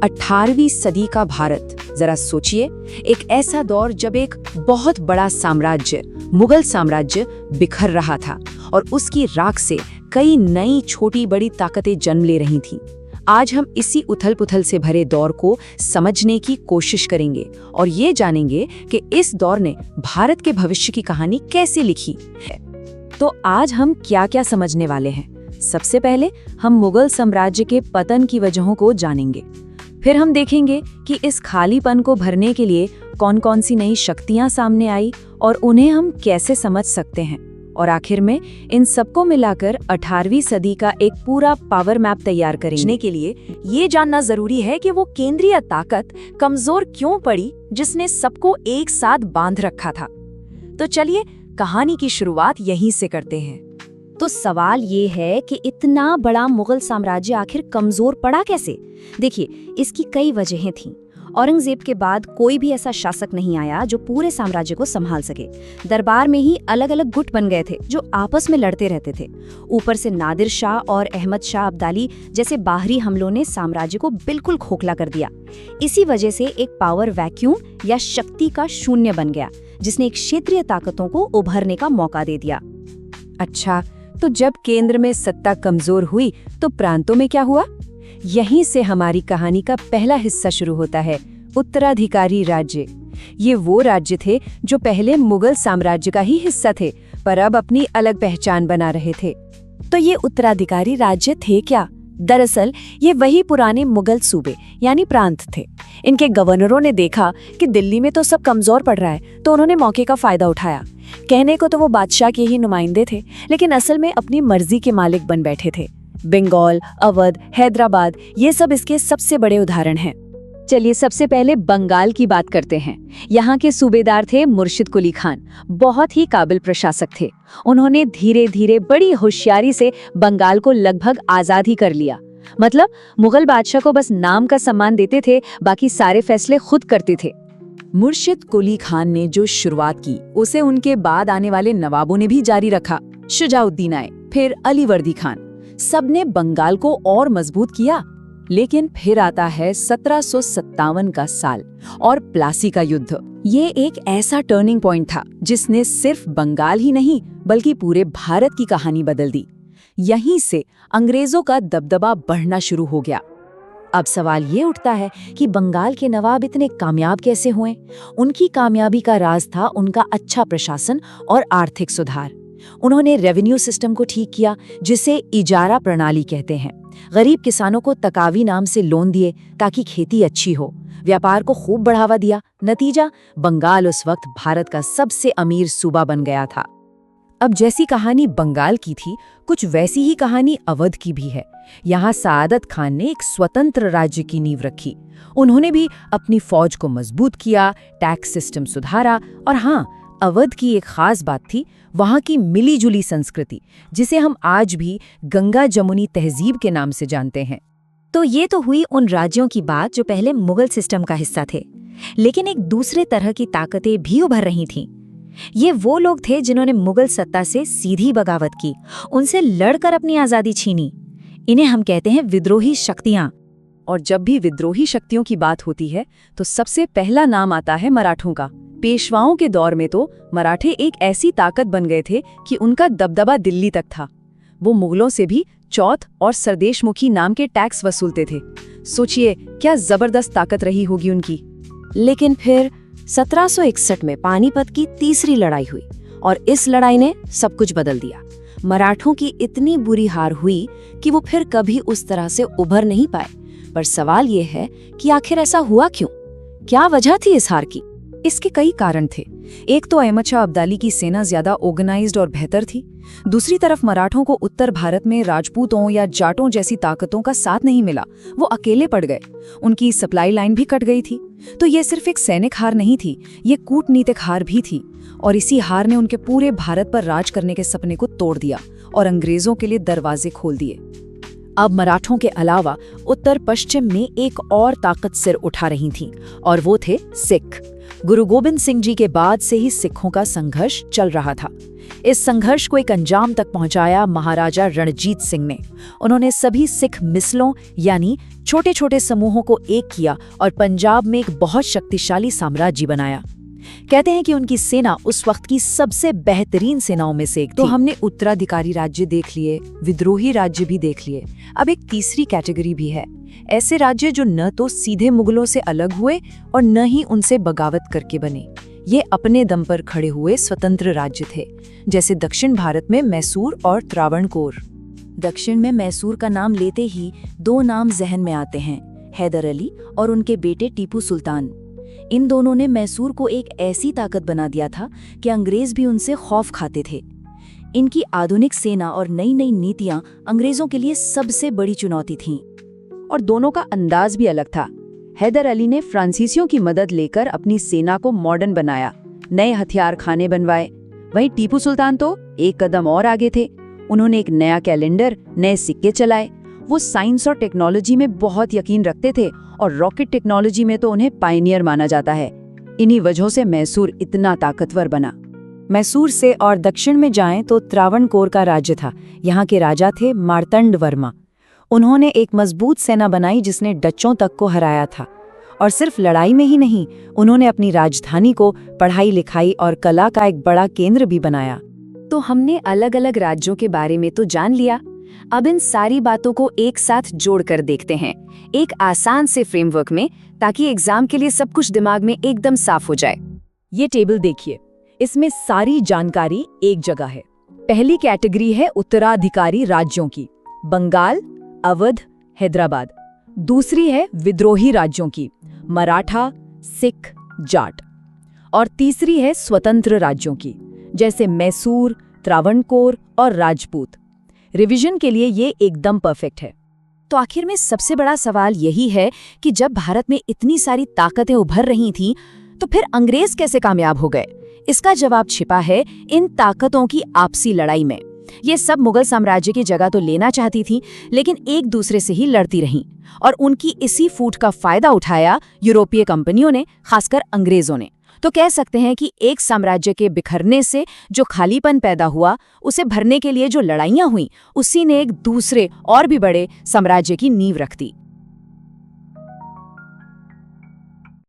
18वीं सदी का भारत, जरा सोचिए, एक ऐसा दौर जब एक बहुत बड़ा साम्राज्य, मुगल साम्राज्य बिखर रहा था और उसकी राख से कई नई छोटी बड़ी ताकतें जन्म ले रही थीं। आज हम इसी उथल-पुथल से भरे दौर को समझने की कोशिश करेंगे और ये जानेंगे कि इस दौर ने भारत के भविष्य की कहानी कैसे लिखी है। तो आज हम क्या-क्या समझने वाले हैं? सबसे पहले हम मुगल साम्राज्य के पतन की वजहों को जानेंगे। फिर हम देखेंगे कि इस खालीपन को भरने के लिए कौन-कौन सी नई शक्तियां सामने आई और उन्हें हम कैसे समझ सकते हैं। और आखिर में इन सबको मिलाकर 18वीं सदी का एक पूरा पावर मैप तैयार करने के लिए ये जानना जरूरी है कि वो केंद्रीय ताकत कमजोर क्यों पड़ी जिसने सबको एक साथ बांध रखा था। तो चलिए कहानी की शुरुआत यहीं से करते हैं। तो सवाल ये है कि इतना बड़ा मुगल साम्राज्य आखिर कमजोर पड़ा कैसे? देखिए, इसकी कई वजहें थीं। औरंगजेब के बाद कोई भी ऐसा शासक नहीं आया जो पूरे साम्राज्य को संभाल सके। दरबार में ही अलग अलग गुट बन गए थे जो आपस में लड़ते रहते थे। ऊपर से नादिर शाह और अहमद शाह अब्दाली जैसे बाहरी हमलों ने साम्राज्य को बिल्कुल खोखला कर दिया। इसी वजह से एक पावर वैक्यूम या शक्ति का शून्य बन गया, जिसने क्षेत्रीय ताकतों को उभरने का मौका दे दिया। अच्छा, तो जब केंद्र में सत्ता कमजोर हुई तो प्रांतों में क्या हुआ? यहीं से हमारी कहानी का पहला हिस्सा शुरू होता है, उत्तराधिकारी राज्य। ये वो राज्य थे जो पहले मुगल साम्राज्य का ही हिस्सा थे, पर अब अपनी अलग पहचान बना रहे थे। तो ये उत्तराधिकारी राज्य थे क्या? दरअसल ये वही पुराने मुगल सूबे यानी प्रांत थे। इनके गवर्नरों ने देखा कि दिल्ली में तो सब कमजोर पड़ रहा है, तो उन्होंने मौके का फायदा उठाया। कहने को तो वो बादशाह के ही नुमाइंदे थे, लेकिन असल में अपनी मर्जी के मालिक बन बैठे थे। बंगाल, अवध, हैदराबाद, ये सब इसके सबसे बड़े उदाहरण हैं। चलिए सबसे पहले बंगाल की बात करते हैं। यहाँ के सूबेदार थे मुर्शिद कुली खान। बहुत ही काबिल प्रशासक थे। उन्होंने धीरे धीरे बड़ी होशियारी से बंगाल को लगभग आजाद ही कर लिया। मतलब मुगल बादशाह को बस नाम का सम्मान देते थे, बाकी सारे फैसले खुद करते थे। मुर्शिद कुली खान ने जो शुरुआत की उसे उनके बाद आने वाले नवाबों ने भी जारी रखा। शुजाउद्दीन आए, फिर अलीवर्दी खान, सबने बंगाल को और मजबूत किया। लेकिन फिर आता है 1757 का साल और प्लासी का युद्ध। ये एक ऐसा टर्निंग पॉइंट था जिसने सिर्फ बंगाल ही नहीं बल्कि पूरे भारत की कहानी बदल दी। यहीं से अंग्रेजों का दबदबा बढ़ना शुरू हो गया। अब सवाल ये उठता है कि बंगाल के नवाब इतने कामयाब कैसे हुए? उनकी कामयाबी का राज था उनका अच्छा प्रशासन और आर्थिक सुधार। उन्होंने रेवेन्यू सिस्टम को ठीक किया, जिसे इजारा प्रणाली कहते हैं। गरीब किसानों को तकावी नाम से लोन दिए ताकि खेती अच्छी हो। व्यापार को खूब बढ़ावा दिया। नतीजा, बंगाल उस वक्त भारत का सबसे अमीर सूबा बन गया था। अब जैसी कहानी बंगाल की थी, कुछ वैसी ही कहानी अवध की भी है। यहाँ सआदत खान ने एक स्वतंत्र राज्य की नींव रखी। उन्होंने भी अपनी फौज को मजबूत किया, टैक्स सिस्टम सुधारा और हाँ, अवध की एक खास बात थी वहाँ की मिली-जुली संस्कृति, जिसे हम आज भी गंगा जमुनी तहजीब के नाम से जानते हैं। तो ये तो हुई उन राज्यों की बात जो पहले मुगल सिस्टम का हिस्सा थे। लेकिन एक दूसरे तरह की ताकतें भी उभर रही थीं। ये वो लोग थे जिन्होंने मुगल सत्ता से सीधी बगावत की, उनसे लड़कर अपनी आज़ादी छीनी। इन्हें हम कहते हैं विद्रोही शक्तियाँ। और जब भी विद्रोही शक्तियों की बात होती है तो सबसे पहला नाम आता है मराठों का। पेशवाओं के दौर में तो मराठे एक ऐसी ताकत बन गए थे कि उनका दबदबा दिल्ली तक था। वो मुगलों से भी चौथ और सरदेशमुखी नाम के टैक्स वसूलते थे। सोचिए क्या जबरदस्त ताकत रही होगी उनकी। लेकिन फिर 1761 में पानीपत की तीसरी लड़ाई हुई और इस लड़ाई ने सब कुछ बदल दिया। मराठों की इतनी बुरी हार हुई कि वो फिर कभी उस तरह से उभर नहीं पाए। पर सवाल ये है कि आखिर ऐसा हुआ क्यों? क्या वजह थी इस हार की? इसके कई कारण थे। एक तो अहमद शाह अब्दाली की सेना ज्यादा ऑर्गेनाइज्ड और बेहतर थी। दूसरी तरफ मराठों को उत्तर भारत में राजपूतों या जाटों जैसी ताकतों का साथ नहीं मिला। वो अकेले पड़ गए। उनकी सप्लाई लाइन भी कट गई थी। तो ये सिर्फ एक सैनिक हार नहीं थी, ये कूटनीतिक हार भी थी। और इसी हार ने उनके पूरे भारत पर राज करने के सपने को तोड़ दिया और अंग्रेजों के लिए दरवाजे खोल दिए। अब मराठों के अलावा उत्तर पश्चिम में एक और ताकत सिर उठा रही थी और वो थे सिख। गुरु गोबिंद सिंह जी के बाद से ही सिखों का संघर्ष चल रहा था। इस संघर्ष को एक अंजाम तक पहुंचाया महाराजा रणजीत सिंह ने। उन्होंने सभी सिख मिसलों यानी छोटे छोटे समूहों को एक किया और पंजाब में एक बहुत शक्तिशाली साम्राज्य बनाया। कहते हैं कि उनकी सेना उस वक्त की सबसे बेहतरीन सेनाओं में से एक थी। तो हमने उत्तराधिकारी राज्य देख लिए, विद्रोही राज्य भी देख लिए। अब एक तीसरी कैटेगरी भी है, ऐसे राज्य जो न तो सीधे मुगलों से अलग हुए और न ही उनसे बगावत करके बने। ये अपने दम पर खड़े हुए स्वतंत्र राज्य थे, जैसे दक्षिण भारत में मैसूर और त्रावणकोर। दक्षिण में मैसूर का नाम लेते ही दो नाम जहन में आते हैं, हैदर अली और उनके बेटे टीपू सुल्तान। इन दोनों ने मैसूर को एक ऐसी ताकत बना दिया था कि अंग्रेज भी उनसे खौफ खाते थे। इनकी आधुनिक सेना और नई नई नीतियां अंग्रेजों के लिए सबसे बड़ी चुनौती थीं। और दोनों का अंदाज भी अलग था। हैदर अली ने फ्रांसीसियों की मदद लेकर अपनी सेना को मॉडर्न बनाया, नए हथियार खाने बनवाए। वहीं टीपू सुल्तान तो एक कदम और आगे थे। उन्होंने एक नया कैलेंडर, नए सिक्के चलाए। वो साइंस और टेक्नोलॉजी में बहुत यकीन रखते थे और रॉकेट टेक्नोलॉजी में तो उन्हें पायनियर माना जाता है। इन्हीं वजहों से मैसूर इतना ताकतवर बना। मैसूर से और दक्षिण में जाएं तो त्रावणकोर का राज्य था। यहाँ के राजा थे मार्तंड वर्मा। उन्होंने एक मजबूत सेना बनाई जिसने डच्चों तक को हराया था। और सिर्फ लड़ाई में ही नहीं, उन्होंने अपनी राजधानी को पढ़ाई लिखाई और कला का एक बड़ा केंद्र भी बनाया। तो हमने अलग अलग राज्यों के बारे में तो जान लिया। अब इन सारी बातों को एक साथ जोड़कर देखते हैं, एक आसान से फ्रेमवर्क में, ताकि एग्जाम के लिए सब कुछ दिमाग में एकदम साफ हो जाए। ये टेबल देखिए, इसमें सारी जानकारी एक जगह है। पहली कैटेगरी है उत्तराधिकारी राज्यों की, बंगाल, अवध, हैदराबाद। दूसरी है विद्रोही राज्यों की, मराठा, सिख, जाट। और तीसरी है स्वतंत्र राज्यों की, जैसे मैसूर, त्रावणकोर और राजपूत। रिवीजन के लिए ये एकदम परफेक्ट है। तो आखिर में सबसे बड़ा सवाल यही है कि जब भारत में इतनी सारी ताकतें उभर रही थीं, तो फिर अंग्रेज कैसे कामयाब हो गए? इसका जवाब छिपा है इन ताकतों की आपसी लड़ाई में। ये सब मुगल साम्राज्य की जगह तो लेना चाहती थी, लेकिन एक दूसरे से ही लड़ती रहीं। और उनकी इसी फूट का फायदा उठाया यूरोपीय कंपनियों ने, खासकर अंग्रेजों ने। तो कह सकते हैं कि एक साम्राज्य के बिखरने से जो खालीपन पैदा हुआ, उसे भरने के लिए जो लड़ाइयां हुई, उसी ने एक दूसरे और भी बड़े साम्राज्य की नींव रख दी।